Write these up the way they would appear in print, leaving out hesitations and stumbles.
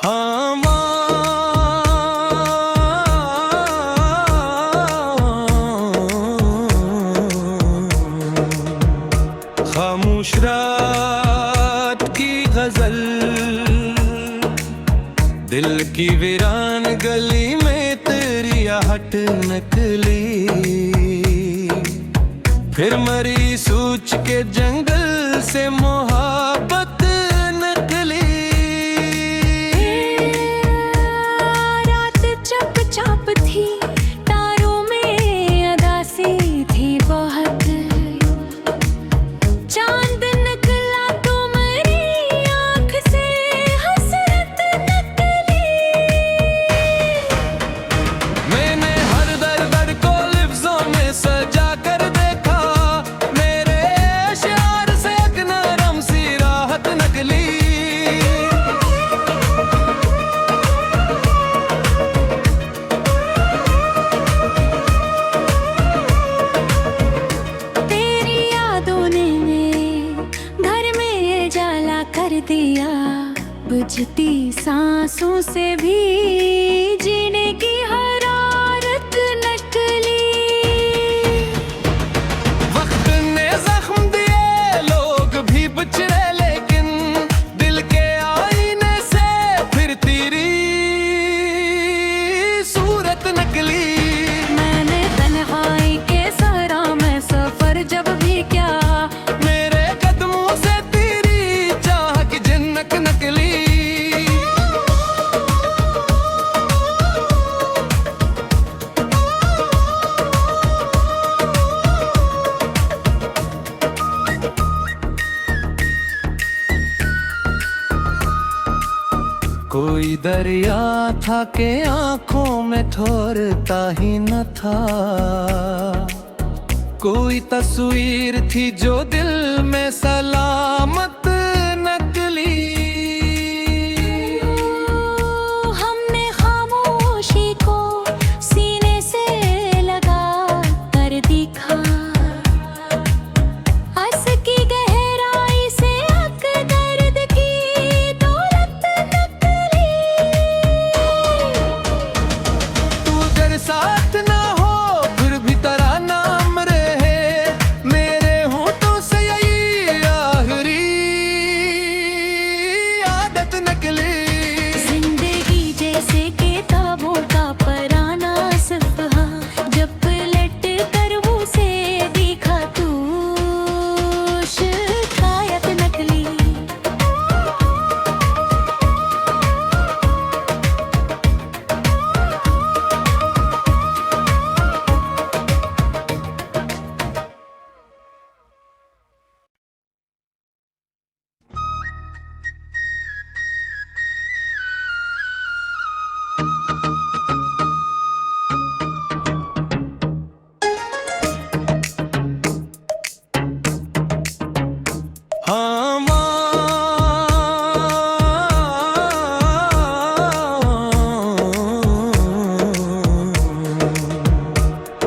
हाँ खामोश रात की गजल, दिल की वीरान गली में तेरी आहट नकली, फिर मरी सूच के जंगल से मोहब्बत नकली। रात चुपचाप थी, तारों में अदासी थी बहुत, चांद निकला तो मेरी आँख से हसरत नकली। मैंने हर दर्द को लिफ्ज़ों में सजा कर देखा, मेरे अश्यार से एक नरम सी राहत नकली। तेरी यादों ने घर में ये जाला कर दिया, बुझती सांसों से भी जीने की हरारत नकली। वक्त ने जख्म दिए, लोग भी बिछड़े, लेकिन दिल के आईने से फिर तेरी सूरत नकली। मैंने तन्हाई के सहरा में सफर जब भी किया, मेरे कदमों से तेरी चाह की जन्नत नकली। कोई दरिया था के आंखों में ठोरता ही न था, कोई तस्वीर थी जो दिल में सलामत नकली। हमने खामोशी को सीने से लगा कर दिखा, हंस की गहराई से अक दर्द की दौलत नकली। तू अगर साथ ना हो फिर भी तेरा नाम रहे, मेरे होठों से यही आखिरी आदत नकली। जिंदगी जैसे किताबों का पराना सफ़हा, जब पलट कर उसे देखा तू शिकायत नकली। हाँ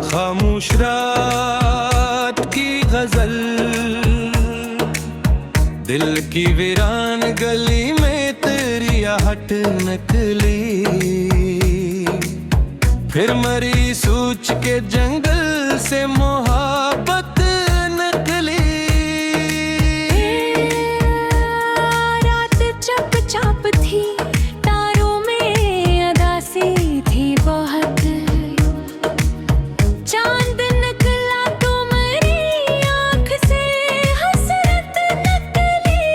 खामोश रात की गजल, दिल की वीरान गली में तेरी आहट नकली, फिर मरी सूच के जंगल से मोहब्बत नकली। रात चुपचाप थी, तारों में अदासी थी बहुत, चांद निकला तो मेरी आँख से हसरत नकली।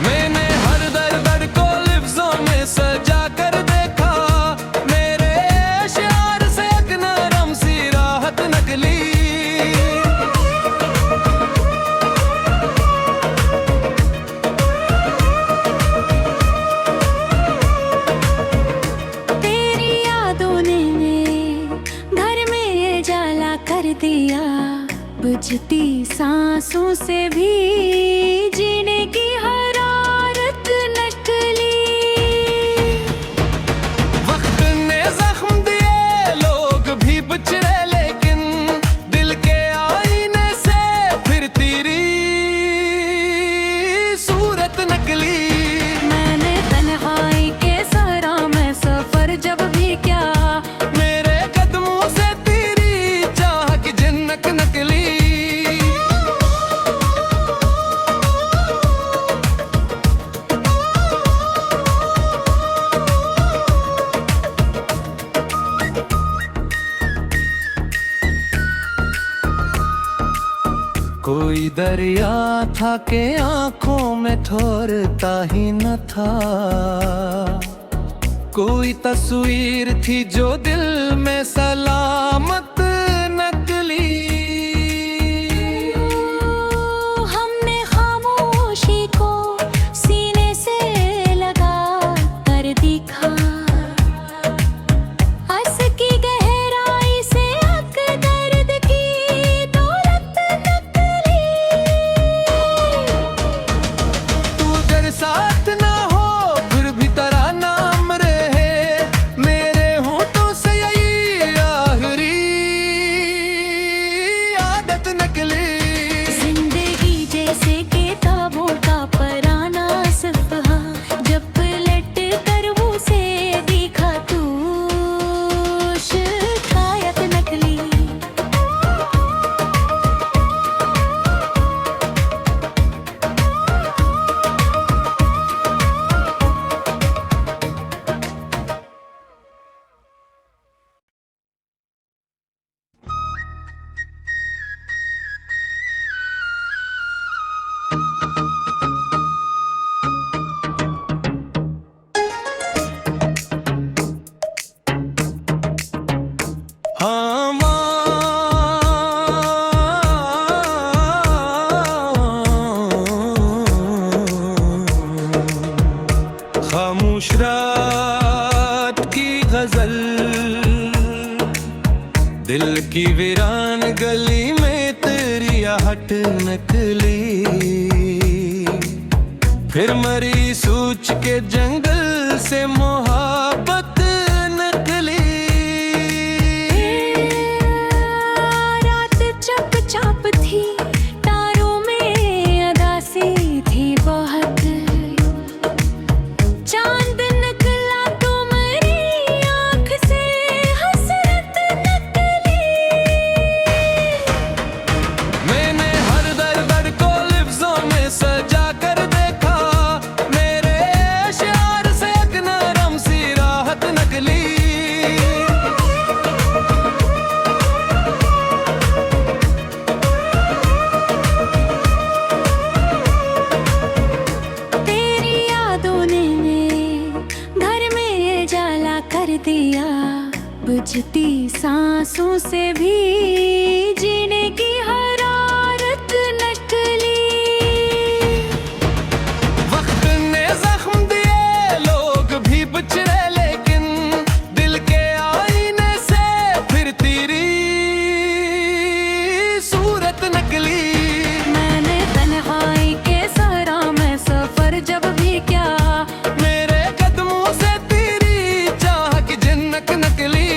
मैंने हर दर्द को लिफ्ज़ों में सजा कर देखा, मेरे अश्यार से एक नरम सी राहत दरिया था कि आंखों में ठोरता ही न था, कोई तस्वीर थी जो दिल में सलामत नकली। हमने खामोशी को सीने से लगा कर दिखा, हंस की गहराई से अक दर्द की दौलत नकली। तू अगर साथ ना हो फिर भी तेरा नाम रहे, मेरे होठों से यही आखिरी आदत नकली। जिंदगी जैसे किताबों का पराना सफ़हा, जब पलट कर उसे दिखा तू शिकायत नकली। हाँ खामोश रात की गजल, दिल की वीरान गली में तेरी आहट नकली। फिर मरी सूच के जंगल से मोहब्बत नकली। रात चुपचाप थी, तारों में अदासी थी बहुत, चांद निकला तो मेरी आँख से हसरत नकली। मैंने हर दर्द को लिफ्ज़ों में सजा कर देखा, मेरे अश्यार से एक नरम सी राहत नकली। तेरी यादों ने घर में जाला कर दिया, बुझती सांसों से भी जीने की हरारत नकली। वक्त ने जख्म दिए, लोग भी बिछड़े, लेकिन दिल के आईने से फिर तेरी सूरत नकली। मैंने तन्हाई के सहरा में सफर जब भी किया, मेरे कदमों से तेरी चाह की जन्नत नकली।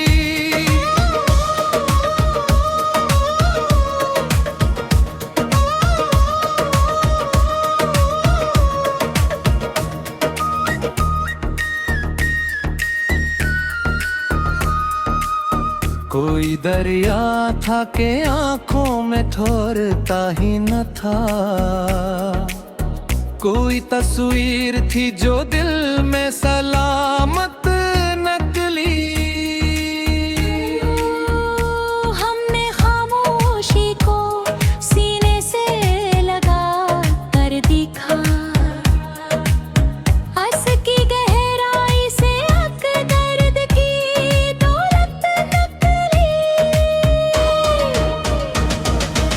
कोई दरिया था कि आंखों में ठोरता ही न था, कोई तस्वीर थी जो दिल में सलामत नकली। हमने खामोशी को सीने से लगा कर दिखा, हंस की गहराई से अक दर्द की दौलत नकली।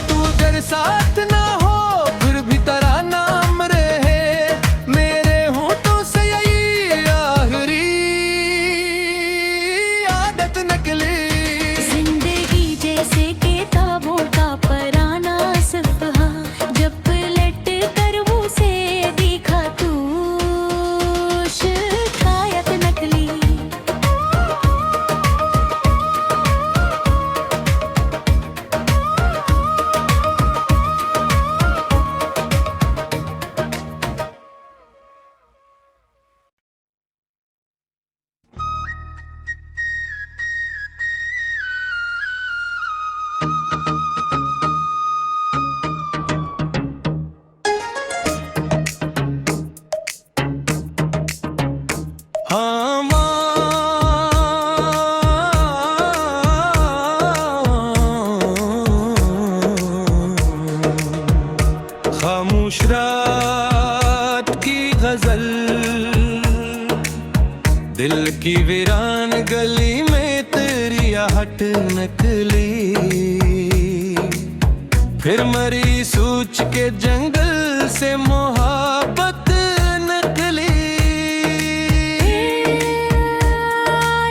तू अगर साथ ना हो फिर भी तेरा नाम रहे, मेरे होठों से यही आखिरी गजल, दिल की वीरान गली में तेरी आहट नकली, फिर मरी सूच के जंगल से मोहब्बत नकली।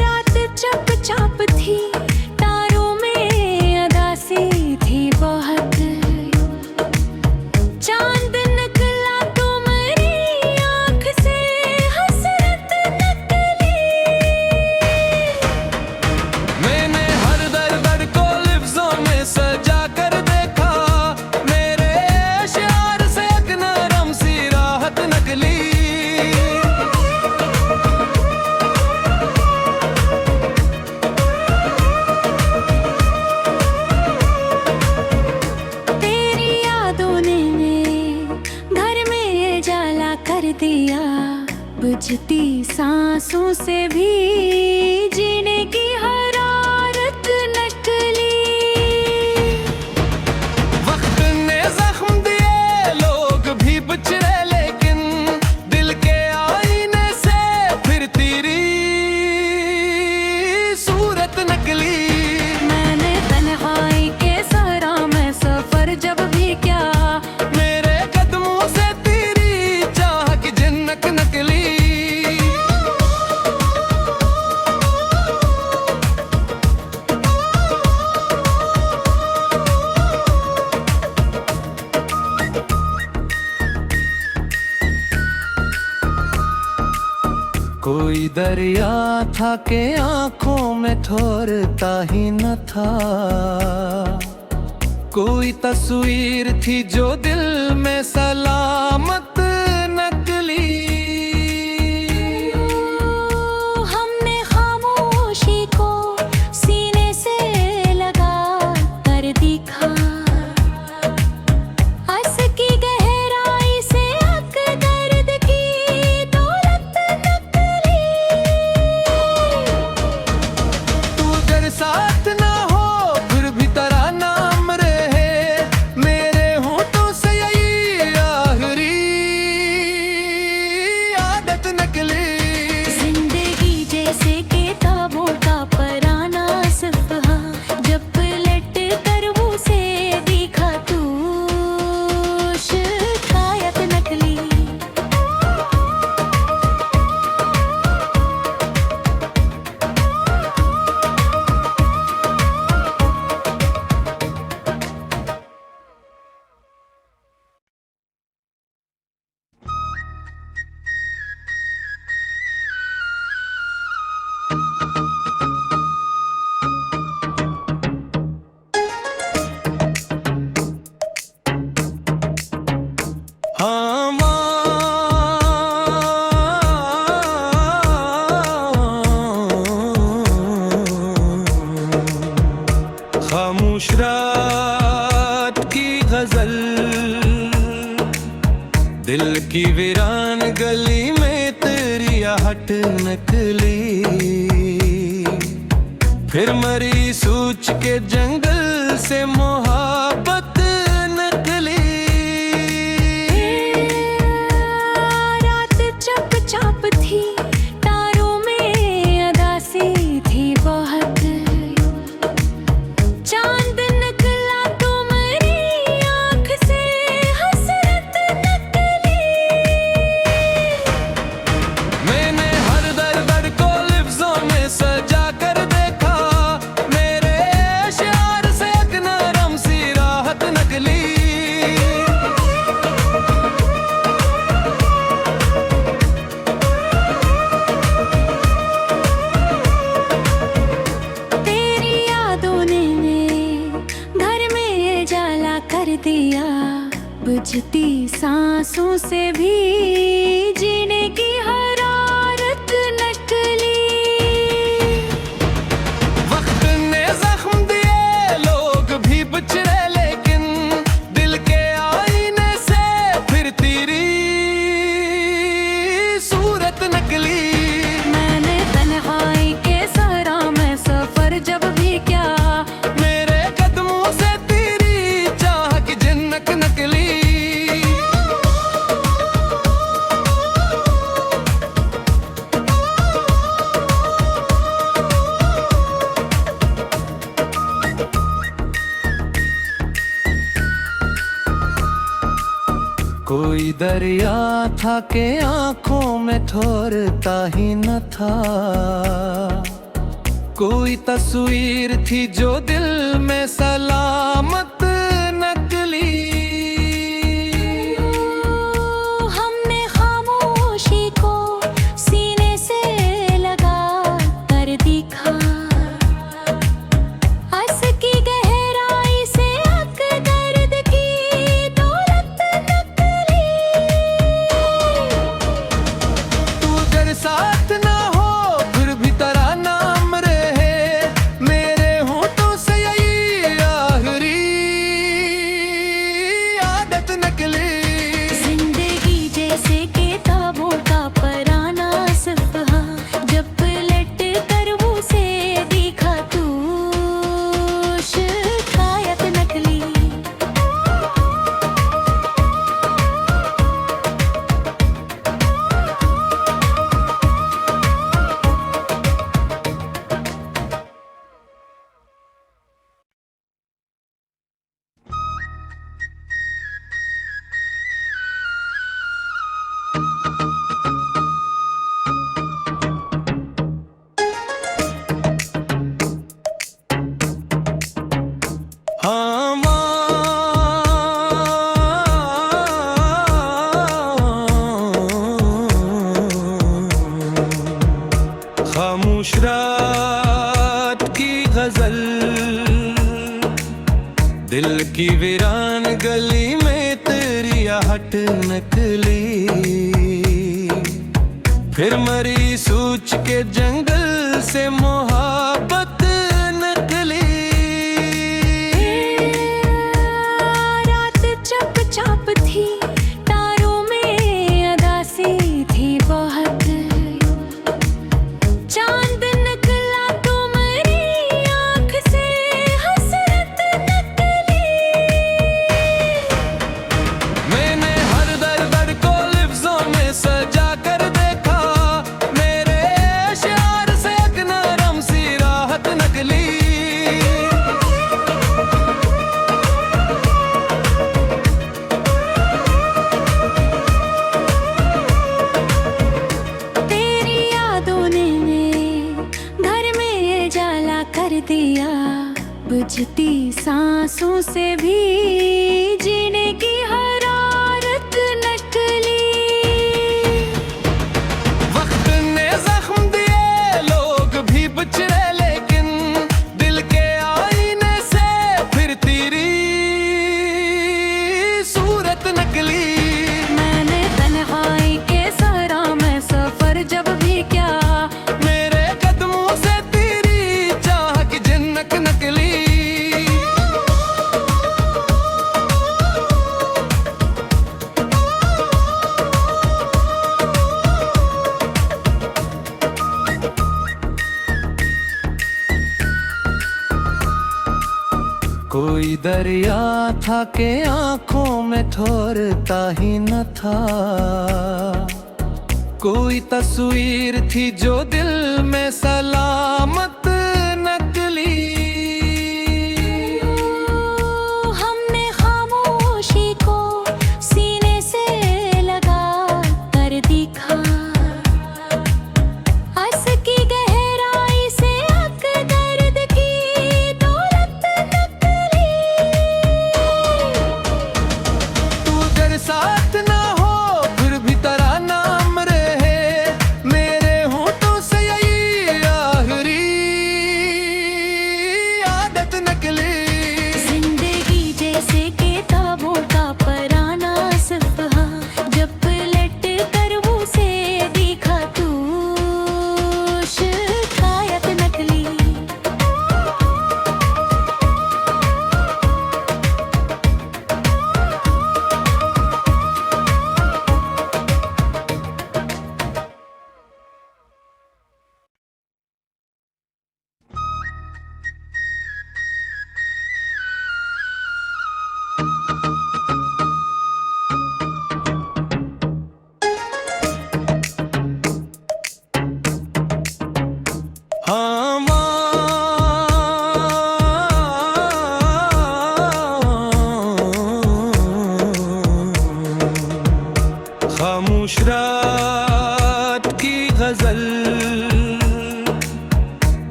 रात चुपचाप थी, तारों में अदासी थी बहुत, चांद निकला तो मेरी आँख से हसरत नकली। मैंने हर दर्द को लिफ्ज़ों में सजा कर देखा, मेरे अश्यार से एक नरम सी राहत नकली। तेरी यादों ने घर में जाला कर दिया, बुझती सांसों से भी जीने की हरारत नकली। वक्त ने जख्म दिए, लोग भी बिछड़े, लेकिन दिल के आईने से फिर तेरी सूरत नकली। मैंने तन्हाई के सहरा में सफर जब भी किया, मेरे कदमों से तेरी चाह की जन्नत नकली। कोई दरिया था के आंखों में ठोरता ही न था, कोई तस्वीर थी जो दिल में सलामत नकली। हमने खामोशी को सीने से लगा कर दिखा, हंस की गहराई से हक दर्द की दौलत नकली। तू अगर साथ ना हो फिर भी तेरा नाम रहे, मेरे होठों से यही आखिरी आदत नकली। जिंदगी जैसे किताबों का पराना सफ़हा, जब पलट कर उसे दिखा तू शिकायत नकली। हाँ खामोश रात की गजल, दिल की वीरान गली में तेरी आहट नकली, फिर मरी सूच के जंगल से मोहब्बत नकली। रात चुपचाप थी, तारों में अदासी थी बहुत, चांद निकला तो मेरी आँख से हसरत नकली। मैंने हर दर्द को लिफ्ज़ों में सजा कर देखा, मेरे अश्यार से एक नरम सी राहत दरिया था कि आंखों में ठोरता ही न था, कोई तस्वीर थी जो दिल में सलामत नकली। हमने खामोशी को सीने से लगा कर दिखा, हंस की गहराई से हक दर्द की दौलत नकली। तू अगर साथ ना हो फिर भी तेरा नाम रहे, मेरे होठों से यही आखिरी आदत नकली। जिंदगी जैसे किताबों का पराना सफ़हा, जब पलट कर उसे दिखा तू शिकायत नकली। हाँ खामोश रात की गजल, दिल की वीरान गली में तेरी आहट नकली। फिर मरी सूच के जंगल से मोहब्बत नकली। रात चुपचाप थी, तारों में अदासी थी बहुत, चांद निकला तुम्हारी आँख से हसरत नकली। मैंने हर दर्द को लिफ्ज़ों में सजा कर देखा, मेरे अश्यार से एक नरम सी राहत नकली। तेरी यादों ने घर में जाला कर दिया, बुझती सांसों से भी जीने की हरारत नकली। वक्त ने जख्म दिए, लोग भी बिछड़े, लेकिन दिल के आईने से फिर तेरी सूरत नकली। मैंने तन्हाई के सहरा में सफर जब भी किया, मेरे कदमों से तेरी चाह की जन्नत नकली। कोई दरिया था कि आंखों में ठोरता ही न था, कोई तस्वीर थी जो दिल में सलामत नकली। हमने खामोशी को सीने से लगा कर दिखा, हंस की गहराई से हक दर्द की दौलत नकली। तू अगर साथ ना हो फिर भी तेरा नाम रहे, मेरे होठों से यही आखिरी आदत नकली। जिंदगी जैसे किताबों का पराना सफ़हा, जब पलट कर उसे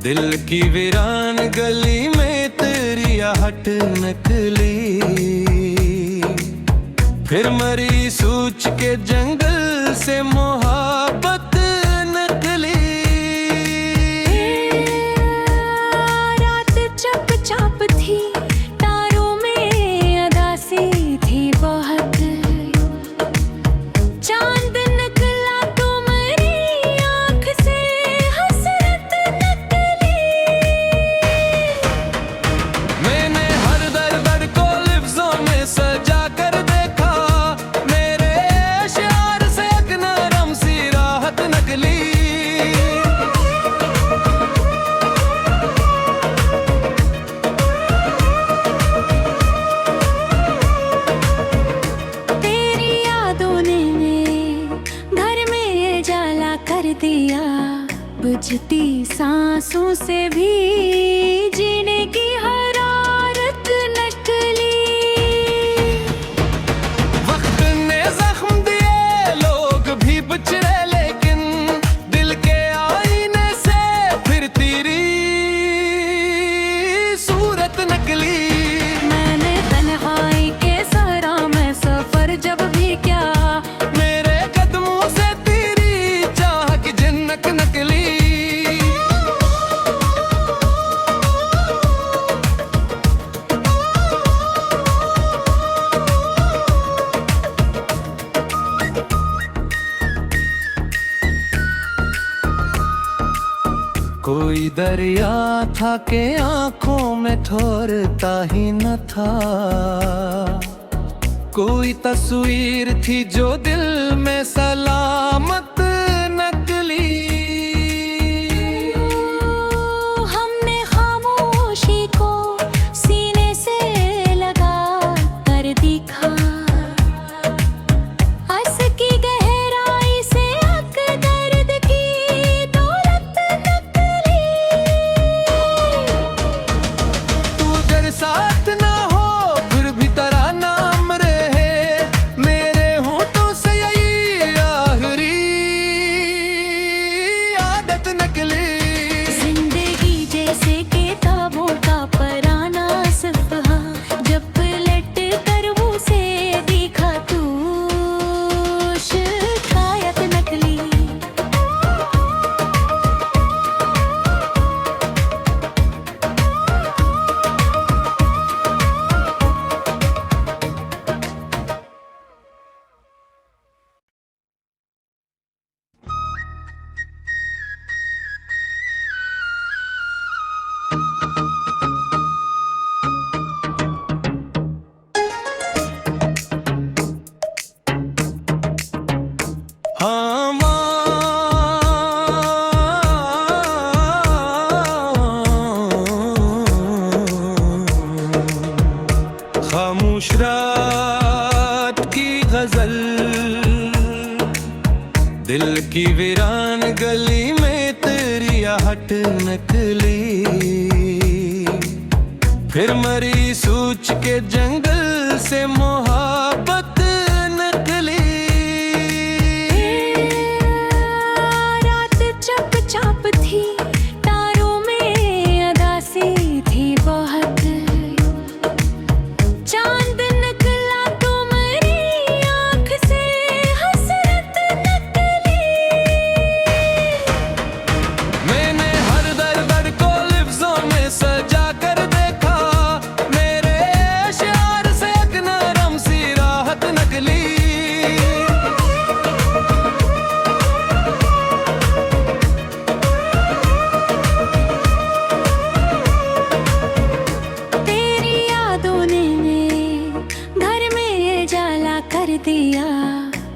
दिल की वीरान गली में तेरी आहट नकली, फिर मरी सूझ के जंगल से मोहब्बत नकली। रात चुपचाप थी, तारों में अदासी थी बहुत, चांद निकला तो मेरी आँख से हसरत नकली। मैंने हर दर्द को लिफ्ज़ों में सजा कर देखा, मेरे अश्यार से एक नरम सी राहत नकली। तेरी यादों ने घर में जाला कर दिया, बुझती सांसों से भी जीने की हरारत नकली। वक्त ने जख्म दिए, लोग भी बिछड़े, लेकिन दिल के आईने से फिर तेरी सूरत नकली। मैंने तन्हाई के सहरा में सफर जब भी किया, मेरे कदमों से तेरी चाह की जन्नत नकली। कोई दरिया था के आंखों में ठोरता ही न था, कोई तस्वीर थी जो दिल में सलामत नकली। हमने खामोशी को सीने से लगा कर दिखा, हंस की गहराई से अक दर्द की दौलत नकली। तू अगर साथ ना हो फिर भी तेरा नाम रहे, मेरे होठों से यही आखिरी आदत नकली। जिंदगी जैसे किताबों का पराना सफ़हा, जब पलट कर उसे दिखा तू शिकायत नकली। हाँ खामोश रात की गजल, दिल की वीरान गली में तेरी आहट नकली, फिर मरी सूझ के जंगल से मोहब्बत नकली। रात चुपचाप थी, तारों में अदासी थी बहुत, चांद निकला तो मेरी आँख से हसरत नकली। मैंने हर दर्द को लिफ्ज़ों में सजा कर देखा, मेरे अश्यार से एक नरम सी राहत नकली। तेरी यादों ने घर में जाला कर दिया,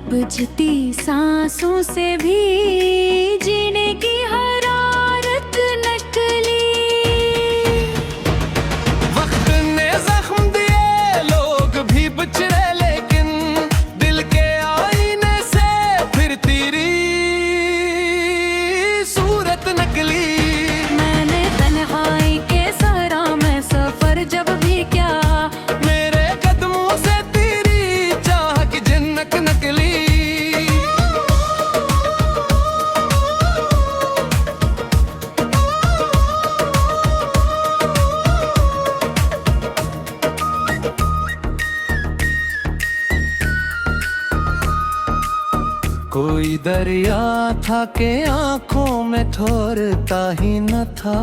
बुझती सांसों से भी जीने की हरारत नकली। वक्त ने जख्म दिए, लोग भी बिछड़े, लेकिन दिल के आईने से फिर तेरी सूरत नकली। मैंने तन्हाई के सहरा में सफर जब भी किया, मेरे कदमों से तेरी चाह की जन्नत नकली। दरिया था कि आंखों में ठोरता ही न था,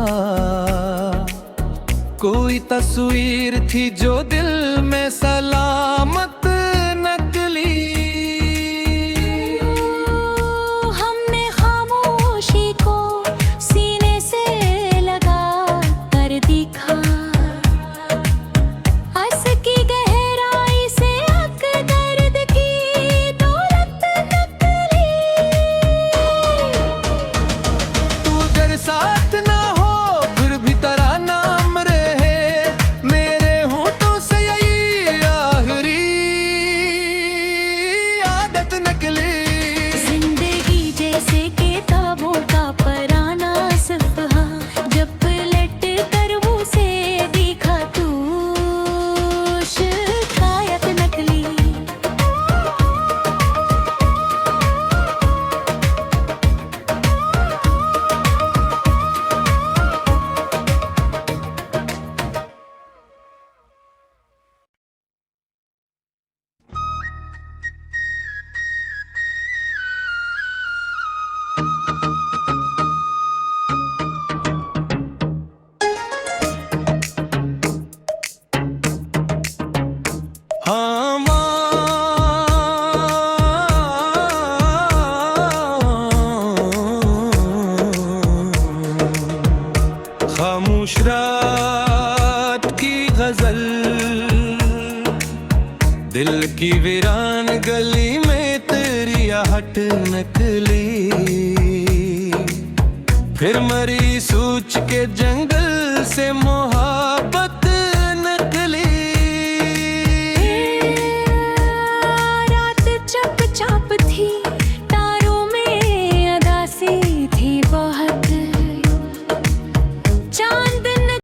कोई तस्वीर थी जो दिल में सलामत नकली। हमने खामोशी को सीने से लगा कर दिखा, हंस की गहराई से हक दर्द की दौलत नकली। तू अगर साथ ना हो फिर भी तेरा नाम रहे, मेरे होठों से यही आखिरी आदत नकली। जिंदगी जैसे किताबों का पराना सफ़हा, जब पलट कर उसे दिखा तू शिकायत नकली। हाँ खामोश रात की गजल, दिल की वीरान गली में तेरी आहट नकली। फिर मरी सूच के जंगल से मोहब्बत